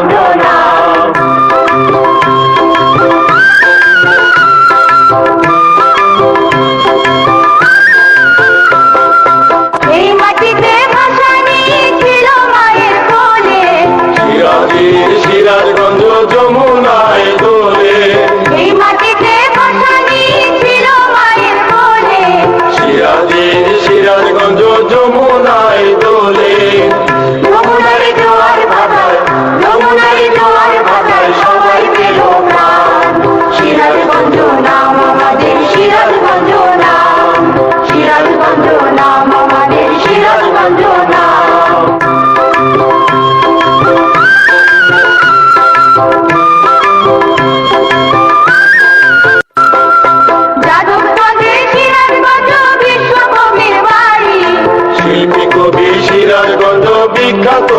সিরাজগঞ্জ নাম। এই মাটিতে ভাসানী ছিল মায়ের কোলে, সিরাজের সিরাজগঞ্জ যমুনায় দোলে। এই মাটিতে ভাসানী ছিল মায়ের কোলে, সিরাজের সিরাজগঞ্জ যমুনায় দোলে। যমুনার জোয়ার ভাটায়, যমুনার জোয়ার ভাটায় সবাই পেল প্রাণ। সিরাজগঞ্জ নাম আমাদের, সিরাজগঞ্জ নাম, সিরাজগঞ্জ নাম আমাদের, সিরাজগঞ্জ নাম। যাদবগঞ্জে সিরাজগঞ্জ বিশ্বকবির বাড়ি, শিল্পী কবি সিরাজগঞ্জ বিখ্যাত